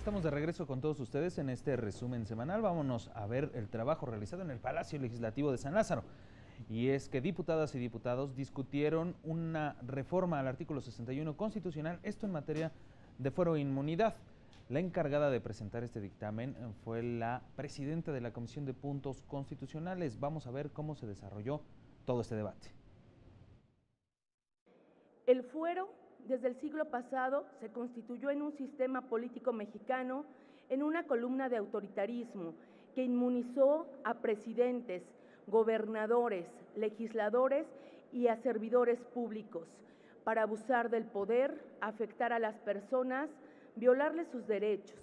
Estamos de regreso con todos ustedes en este resumen semanal. Vámonos a ver el trabajo realizado en el Palacio Legislativo de San Lázaro. Y es que diputadas y diputados discutieron una reforma al artículo 61 constitucional, esto en materia de fuero e inmunidad. La encargada de presentar este dictamen fue la presidenta de la Comisión de Puntos Constitucionales. Vamos a ver cómo se desarrolló todo este debate. El fuero, desde el siglo pasado, se constituyó en un sistema político mexicano, en una columna de autoritarismo que inmunizó a presidentes, gobernadores, legisladores y a servidores públicos para abusar del poder, afectar a las personas, violarles sus derechos.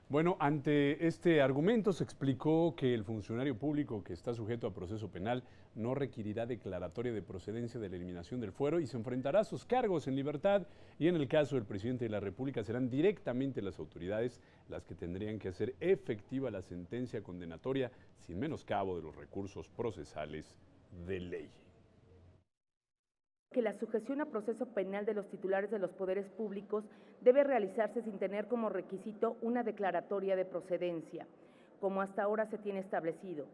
Bueno, ante este argumento se explicó que el funcionario público que está sujeto a proceso penal no requerirá declaratoria de procedencia de la eliminación del fuero y se enfrentará a sus cargos en libertad, y en el caso del presidente de la República serán directamente las autoridades las que tendrían que hacer efectiva la sentencia condenatoria sin menoscabo de los recursos procesales de ley. Que la sujeción a proceso penal de los titulares de los poderes públicos debe realizarse sin tener como requisito una declaratoria de procedencia, como hasta ahora se tiene establecido,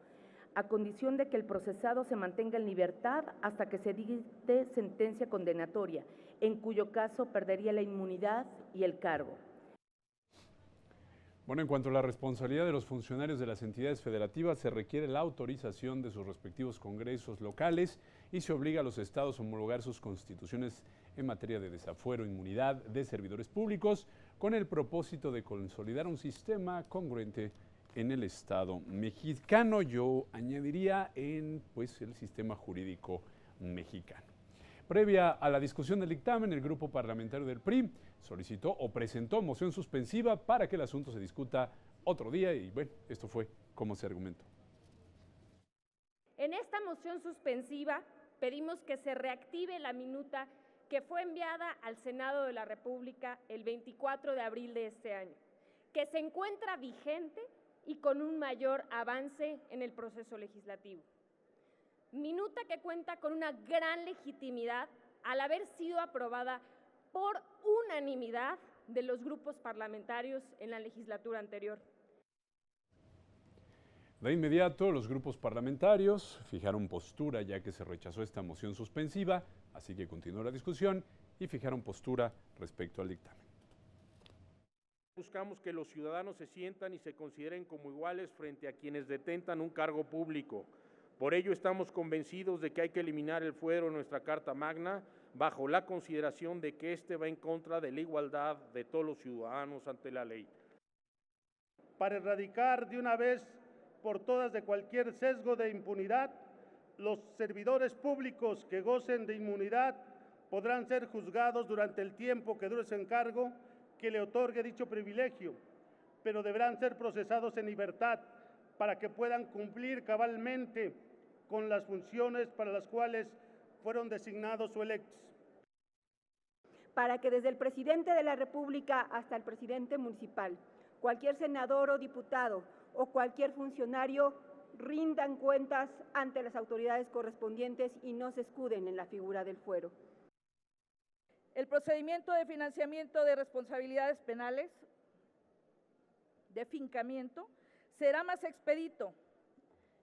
a condición de que el procesado se mantenga en libertad hasta que se dicte sentencia condenatoria, en cuyo caso perdería la inmunidad y el cargo. Bueno, en cuanto a la responsabilidad de los funcionarios de las entidades federativas, se requiere la autorización de sus respectivos congresos locales y se obliga a los estados a homologar sus constituciones en materia de desafuero e inmunidad de servidores públicos con el propósito de consolidar un sistema congruente en el Estado mexicano. Yo añadiría en el sistema jurídico mexicano. Previa a la discusión del dictamen, el grupo parlamentario del PRI solicitó o presentó moción suspensiva para que el asunto se discuta otro día y bueno, esto fue como se argumentó. En esta moción suspensiva pedimos que se reactive la minuta que fue enviada al Senado de la República el 24 de abril de este año, que se encuentra vigente y con un mayor avance en el proceso legislativo. Minuta que cuenta con una gran legitimidad al haber sido aprobada por unanimidad de los grupos parlamentarios en la legislatura anterior. De inmediato, los grupos parlamentarios fijaron postura ya que se rechazó esta moción suspensiva, así que continuó la discusión y fijaron postura respecto al dictamen. Buscamos que los ciudadanos se sientan y se consideren como iguales frente a quienes detentan un cargo público. Por ello estamos convencidos de que hay que eliminar el fuero en nuestra Carta Magna bajo la consideración de que este va en contra de la igualdad de todos los ciudadanos ante la ley. Para erradicar de una vez por todas de cualquier sesgo de impunidad, los servidores públicos que gocen de inmunidad podrán ser juzgados durante el tiempo que dure su encargo que le otorgue dicho privilegio, pero deberán ser procesados en libertad para que puedan cumplir cabalmente con las funciones para las cuales fueron designados o electos. Para que desde el presidente de la República hasta el presidente municipal, cualquier senador o diputado o cualquier funcionario rindan cuentas ante las autoridades correspondientes y no se escuden en la figura del fuero. El procedimiento de financiamiento de responsabilidades penales, de fincamiento, será más expedito.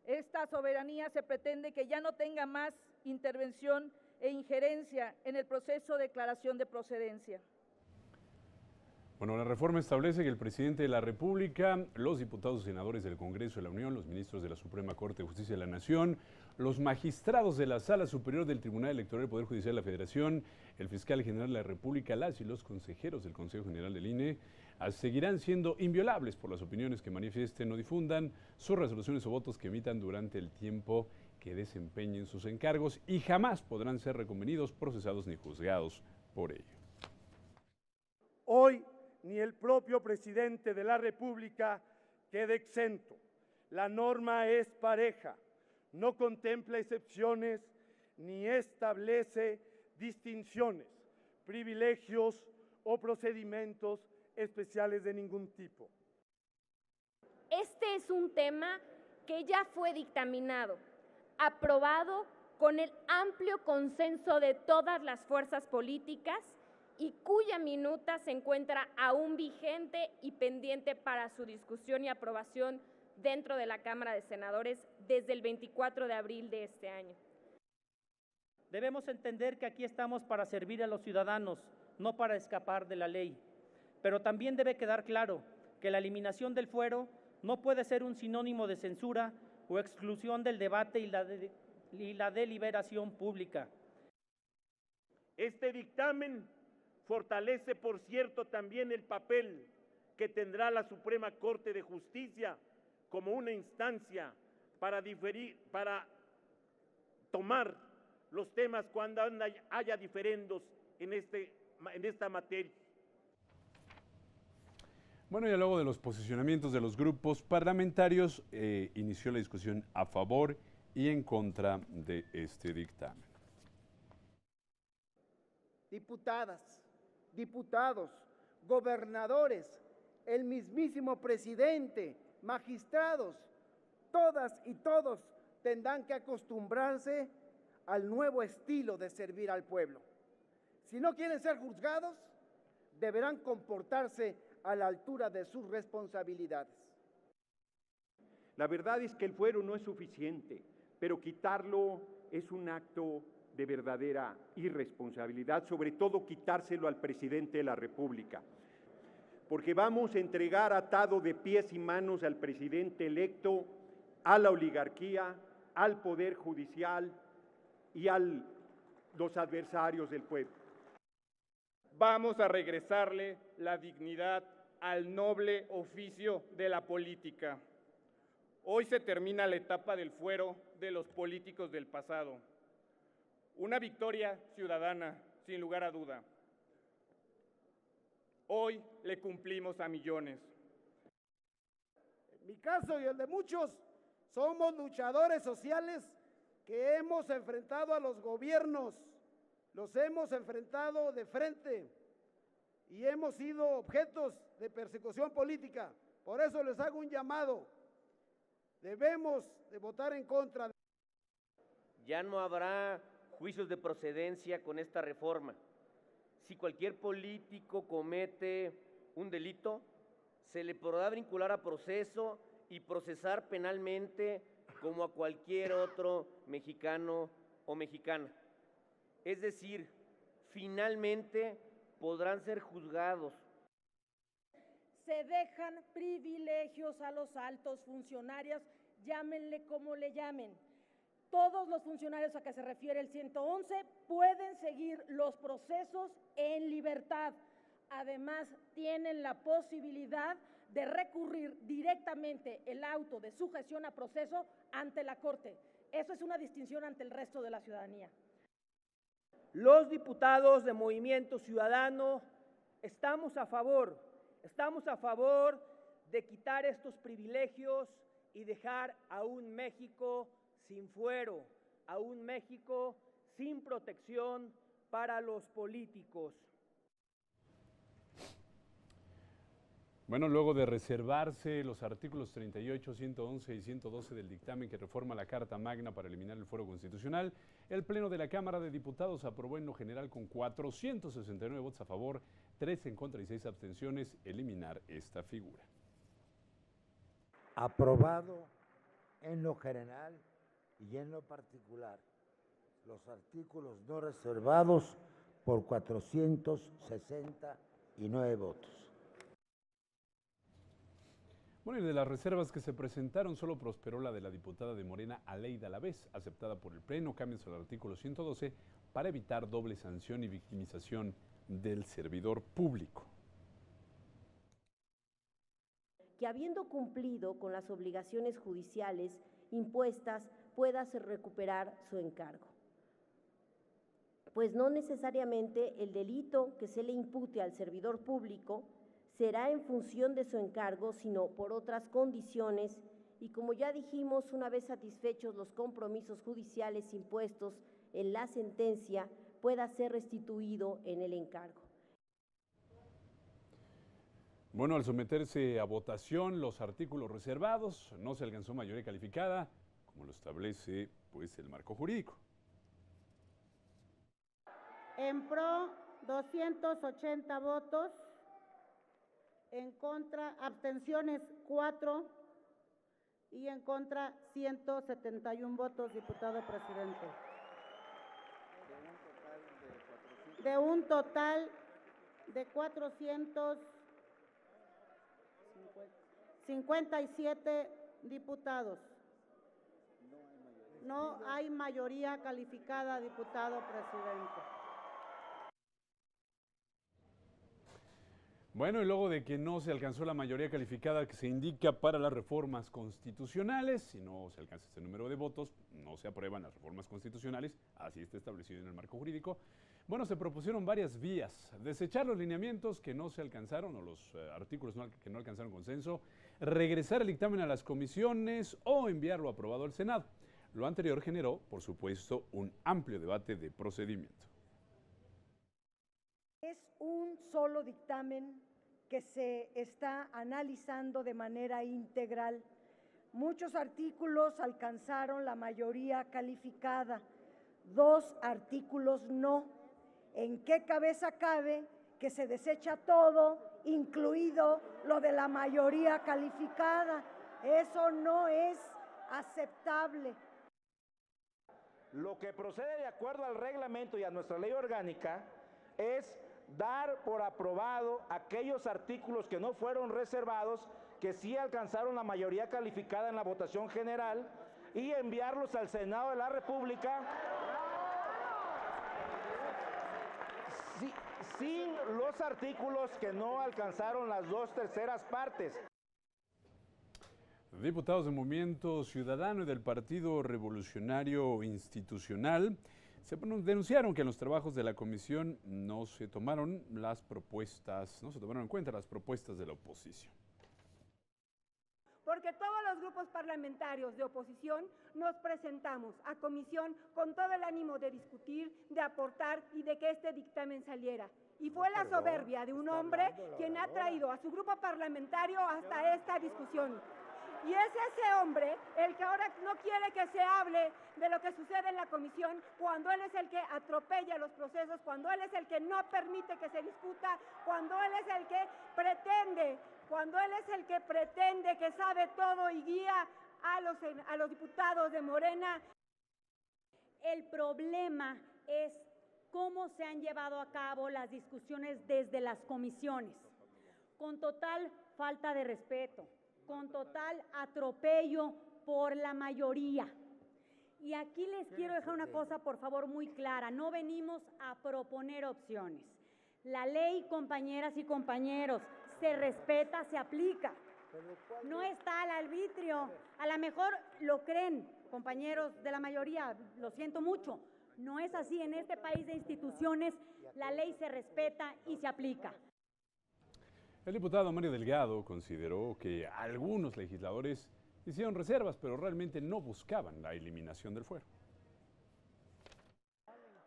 Esta soberanía se pretende que ya no tenga más intervención e injerencia en el proceso de declaración de procedencia. Bueno, la reforma establece que el presidente de la República, los diputados y senadores del Congreso de la Unión, los ministros de la Suprema Corte de Justicia de la Nación, los magistrados de la Sala Superior del Tribunal Electoral del Poder Judicial de la Federación, el fiscal general de la República, las y los consejeros del Consejo General del INE, seguirán siendo inviolables por las opiniones que manifiesten o difundan, sus resoluciones o votos que emitan durante el tiempo que desempeñen sus encargos y jamás podrán ser reconvenidos, procesados ni juzgados por ello. Hoy ni el propio presidente de la República queda exento. La norma es pareja, no contempla excepciones ni establece distinciones, privilegios o procedimientos especiales de ningún tipo. Este es un tema que ya fue dictaminado, aprobado con el amplio consenso de todas las fuerzas políticas y cuya minuta se encuentra aún vigente y pendiente para su discusión y aprobación dentro de la Cámara de Senadores desde el 24 de abril de este año. Debemos entender que aquí estamos para servir a los ciudadanos, no para escapar de la ley. Pero también debe quedar claro que la eliminación del fuero no puede ser un sinónimo de censura o exclusión del debate y la deliberación pública. Este dictamen fortalece, por cierto, también el papel que tendrá la Suprema Corte de Justicia como una instancia para tomar los temas cuando haya diferendos en esta materia. Bueno, y luego de los posicionamientos de los grupos parlamentarios, inició la discusión a favor y en contra de este dictamen. Diputadas, diputados, gobernadores, el mismísimo presidente, magistrados, todas y todos tendrán que acostumbrarse al nuevo estilo de servir al pueblo. Si no quieren ser juzgados, deberán comportarse a la altura de sus responsabilidades. La verdad es que el fuero no es suficiente, pero quitarlo es un acto de verdadera irresponsabilidad, sobre todo quitárselo al presidente de la República, porque vamos a entregar atado de pies y manos al presidente electo, a la oligarquía, al Poder Judicial y a los adversarios del pueblo. Vamos a regresarle la dignidad al noble oficio de la política. Hoy se termina la etapa del fuero de los políticos del pasado. Una victoria ciudadana, sin lugar a duda. Hoy le cumplimos a millones. En mi caso y el de muchos, somos luchadores sociales que hemos enfrentado a los gobiernos, los hemos enfrentado de frente y hemos sido objetos de persecución política. Por eso les hago un llamado. Debemos de votar en contra. Ya no habrá juicios de procedencia con esta reforma. Si cualquier político comete un delito, se le podrá vincular a proceso y procesar penalmente como a cualquier otro mexicano o mexicana. Es decir, finalmente podrán ser juzgados. Se dejan privilegios a los altos funcionarios, llámenle como le llamen. Todos los funcionarios a que se refiere el 111 pueden seguir los procesos en libertad. Además, tienen la posibilidad de recurrir directamente el auto de sujeción a proceso ante la Corte. Eso es una distinción ante el resto de la ciudadanía. Los diputados de Movimiento Ciudadano estamos a favor de quitar estos privilegios y dejar a un México sin fuero, a un México sin protección para los políticos. Bueno, luego de reservarse los artículos 38, 111 y 112 del dictamen que reforma la Carta Magna para eliminar el fuero constitucional, el Pleno de la Cámara de Diputados aprobó en lo general con 469 votos a favor, 3 en contra y 6 abstenciones eliminar esta figura. Aprobado en lo general y en lo particular los artículos no reservados por 469 votos. Bueno, y de las reservas que se presentaron, solo prosperó la de la diputada de Morena, Aleida Alavés, aceptada por el Pleno, cambios al artículo 112 para evitar doble sanción y victimización del servidor público. Que habiendo cumplido con las obligaciones judiciales impuestas, pueda recuperar su encargo. Pues no necesariamente el delito que se le impute al servidor público será en función de su encargo, sino por otras condiciones, y como ya dijimos, una vez satisfechos los compromisos judiciales impuestos en la sentencia, pueda ser restituido en el encargo. Bueno, al someterse a votación los artículos reservados, no se alcanzó mayoría calificada, como lo establece pues el marco jurídico. En pro 280 votos, en contra, abstenciones 4 y en contra 171 votos, diputado presidente. De un total de 457 diputados. No hay mayoría calificada, diputado presidente. Bueno, y luego de que no se alcanzó la mayoría calificada que se indica para las reformas constitucionales, si no se alcanza este número de votos, no se aprueban las reformas constitucionales, así está establecido en el marco jurídico. Bueno, se propusieron varias vías: desechar los lineamientos que no se alcanzaron o los artículos que no alcanzaron consenso, regresar el dictamen a las comisiones o enviarlo aprobado al Senado. Lo anterior generó, por supuesto, un amplio debate de procedimiento. Es un solo dictamen que se está analizando de manera integral. Muchos artículos alcanzaron la mayoría calificada, 2 artículos no. ¿En qué cabeza cabe que se desecha todo, incluido lo de la mayoría calificada? Eso no es aceptable. Lo que procede de acuerdo al reglamento y a nuestra ley orgánica es dar por aprobado aquellos artículos que no fueron reservados, que sí alcanzaron la mayoría calificada en la votación general, y enviarlos al Senado de la República sin los artículos que no alcanzaron las 2/3 partes. Diputados del Movimiento Ciudadano y del Partido Revolucionario Institucional denunciaron que en los trabajos de la comisión no se tomaron en cuenta las propuestas de la oposición. Porque todos los grupos parlamentarios de oposición nos presentamos a comisión con todo el ánimo de discutir, de aportar y de que este dictamen saliera. Y fue la soberbia de un hombre quien ha traído a su grupo parlamentario hasta esta discusión. Y es ese hombre el que ahora no quiere que se hable de lo que sucede en la comisión, cuando él es el que atropella los procesos, cuando él es el que no permite que se discuta, cuando él es el que pretende que sabe todo y guía a los diputados de Morena. El problema es cómo se han llevado a cabo las discusiones desde las comisiones, con total falta de respeto, con total atropello por la mayoría. Y aquí les quiero dejar una cosa, por favor, muy clara. No venimos a proponer opciones. La ley, compañeras y compañeros, se respeta, se aplica. No está al arbitrio. A lo mejor lo creen, compañeros de la mayoría, lo siento mucho. No es así. En este país de instituciones, la ley se respeta y se aplica. El diputado Mario Delgado consideró que algunos legisladores hicieron reservas, pero realmente no buscaban la eliminación del fuero.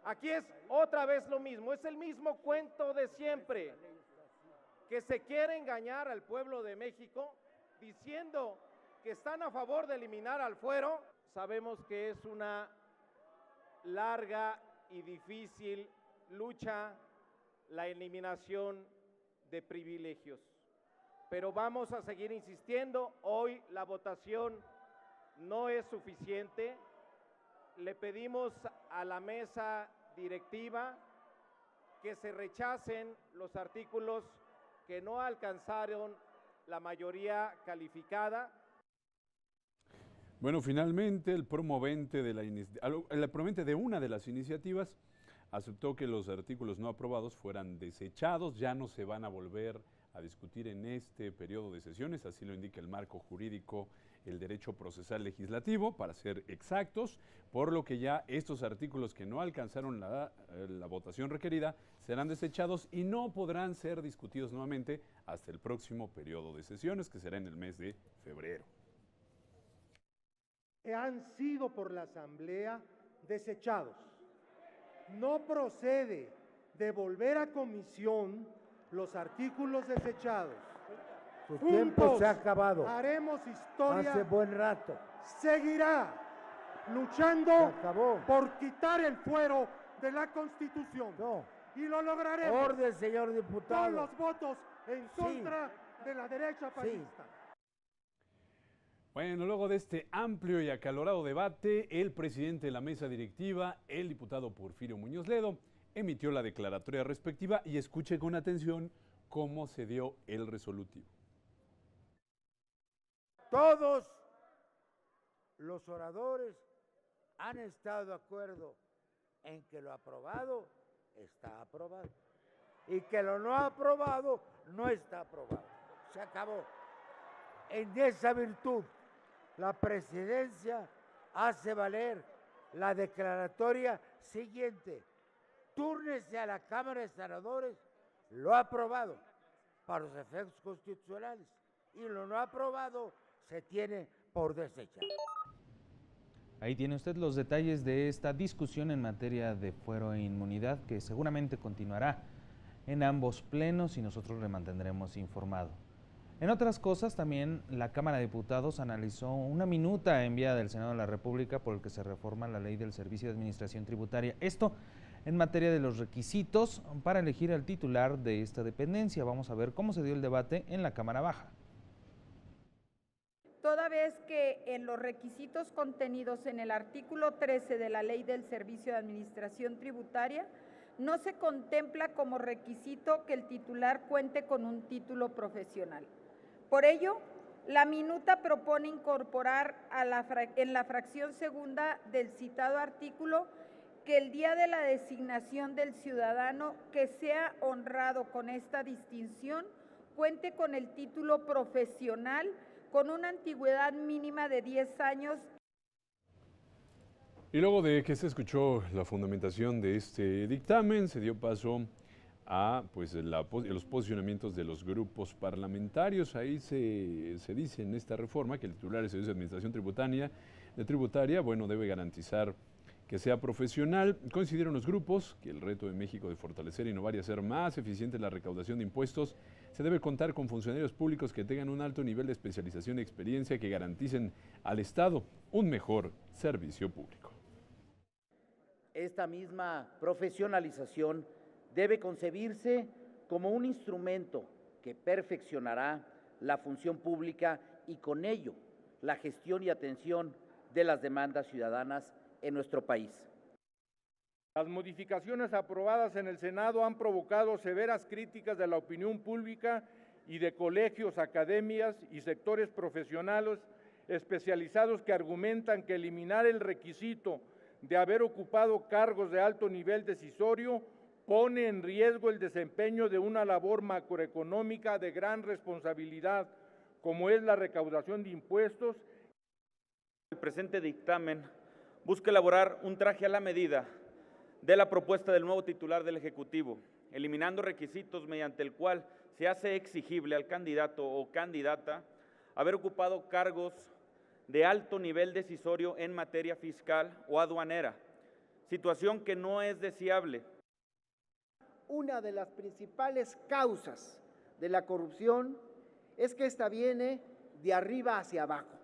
Aquí es otra vez lo mismo, es el mismo cuento de siempre, que se quiere engañar al pueblo de México diciendo que están a favor de eliminar al fuero. Sabemos que es una larga y difícil lucha la eliminación de privilegios, pero vamos a seguir insistiendo. Hoy la votación no es suficiente. Le pedimos a la mesa directiva que se rechacen los artículos que no alcanzaron la mayoría calificada. Bueno, finalmente el promovente de una de las iniciativas aceptó que los artículos no aprobados fueran desechados, ya no se van a volver a discutir en este periodo de sesiones, así lo indica el marco jurídico, el derecho procesal legislativo, para ser exactos, por lo que ya estos artículos que no alcanzaron la votación requerida serán desechados y no podrán ser discutidos nuevamente hasta el próximo periodo de sesiones, que será en el mes de febrero. Han sido por la Asamblea desechados. No procede devolver a comisión los artículos desechados. Su tiempo se ha acabado. Haremos historia. Hace buen rato. Seguirá luchando por quitar el fuero de la Constitución. No, y lo lograremos. Orden, señor diputado. Con los votos en contra de la derecha panista. Bueno, luego de este amplio y acalorado debate, el presidente de la mesa directiva, el diputado Porfirio Muñoz Ledo, emitió la declaratoria respectiva y escuche con atención cómo se dio el resolutivo. Todos los oradores han estado de acuerdo en que lo aprobado está aprobado y que lo no aprobado no está aprobado. Se acabó. En esa virtud, la presidencia hace valer la declaratoria siguiente. Túrnese a la Cámara de Senadores lo aprobado para los efectos constitucionales y lo no aprobado se tiene por desechado. Ahí tiene usted los detalles de esta discusión en materia de fuero e inmunidad que seguramente continuará en ambos plenos y nosotros le mantendremos informado. En otras cosas, también la Cámara de Diputados analizó una minuta enviada del Senado de la República por el que se reforma la Ley del Servicio de Administración Tributaria. Esto en materia de los requisitos para elegir al titular de esta dependencia. Vamos a ver cómo se dio el debate en la Cámara Baja. Toda vez que en los requisitos contenidos en el artículo 13 de la Ley del Servicio de Administración Tributaria, no se contempla como requisito que el titular cuente con un título profesional. Por ello, la minuta propone incorporar en la fracción segunda del citado artículo que el día de la designación del ciudadano que sea honrado con esta distinción cuente con el título profesional con una antigüedad mínima de 10 años. Y luego de que se escuchó la fundamentación de este dictamen, se dio paso a los posicionamientos de los grupos parlamentarios. Ahí se dice en esta reforma que el titular del Servicio de Administración Tributaria debe garantizar que sea profesional. Coincidieron los grupos que el reto de México de fortalecer, innovar y hacer más eficiente la recaudación de impuestos se debe contar con funcionarios públicos que tengan un alto nivel de especialización y experiencia que garanticen al Estado un mejor servicio público. Esta misma profesionalización debe concebirse como un instrumento que perfeccionará la función pública y con ello la gestión y atención de las demandas ciudadanas en nuestro país. Las modificaciones aprobadas en el Senado han provocado severas críticas de la opinión pública y de colegios, academias y sectores profesionales especializados que argumentan que eliminar el requisito de haber ocupado cargos de alto nivel decisorio pone en riesgo el desempeño de una labor macroeconómica de gran responsabilidad, como es la recaudación de impuestos. El presente dictamen busca elaborar un traje a la medida de la propuesta del nuevo titular del Ejecutivo, eliminando requisitos mediante el cual se hace exigible al candidato o candidata haber ocupado cargos de alto nivel decisorio en materia fiscal o aduanera, situación que no es deseable. Una de las principales causas de la corrupción es que esta viene de arriba hacia abajo.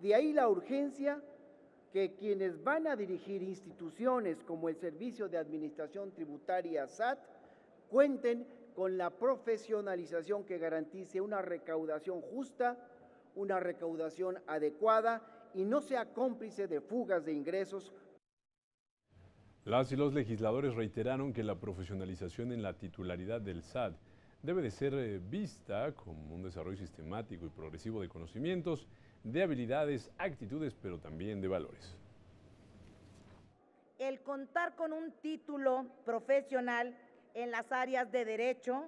De ahí la urgencia que quienes van a dirigir instituciones como el Servicio de Administración Tributaria SAT cuenten con la profesionalización que garantice una recaudación justa, una recaudación adecuada y no sea cómplice de fugas de ingresos. Las y los legisladores reiteraron que la profesionalización en la titularidad del SAT debe de ser vista como un desarrollo sistemático y progresivo de conocimientos, de habilidades, actitudes, pero también de valores. El contar con un título profesional en las áreas de Derecho,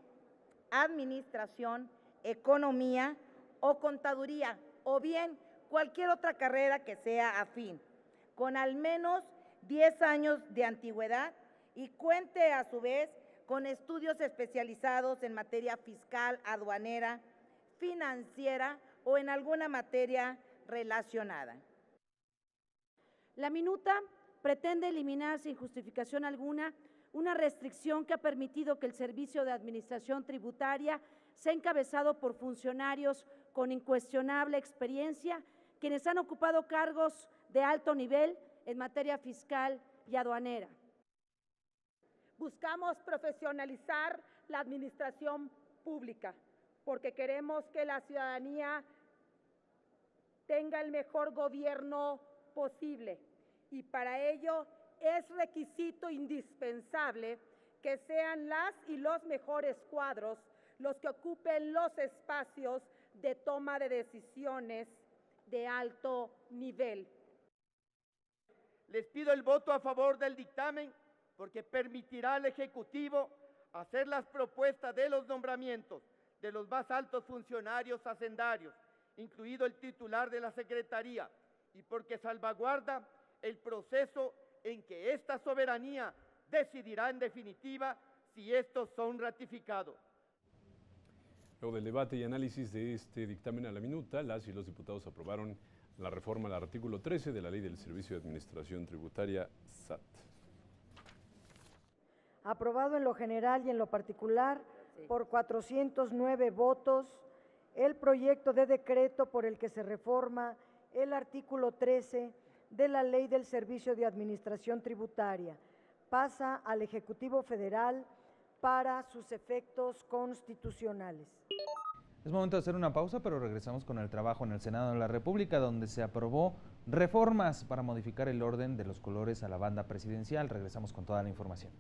Administración, Economía o Contaduría, o bien cualquier otra carrera que sea afín, con al menos 10 años de antigüedad y cuente a su vez con estudios especializados en materia fiscal, aduanera, financiera o en alguna materia relacionada. La minuta pretende eliminar sin justificación alguna una restricción que ha permitido que el Servicio de Administración Tributaria sea encabezado por funcionarios con incuestionable experiencia, quienes han ocupado cargos de alto nivel en materia fiscal y aduanera. Buscamos profesionalizar la administración pública porque queremos que la ciudadanía tenga el mejor gobierno posible y para ello es requisito indispensable que sean las y los mejores cuadros los que ocupen los espacios de toma de decisiones de alto nivel. Les pido el voto a favor del dictamen porque permitirá al Ejecutivo hacer las propuestas de los nombramientos de los más altos funcionarios hacendarios, incluido el titular de la Secretaría, y porque salvaguarda el proceso en que esta soberanía decidirá en definitiva si estos son ratificados. Luego del debate y análisis de este dictamen a la minuta, las y los diputados aprobaron la reforma al artículo 13 de la Ley del Servicio de Administración Tributaria SAT. Aprobado en lo general y en lo particular por 409 votos, el proyecto de decreto por el que se reforma el artículo 13 de la Ley del Servicio de Administración Tributaria pasa al Ejecutivo Federal para sus efectos constitucionales. Es momento de hacer una pausa, pero regresamos con el trabajo en el Senado de la República, donde se aprobó reformas para modificar el orden de los colores a la banda presidencial. Regresamos con toda la información.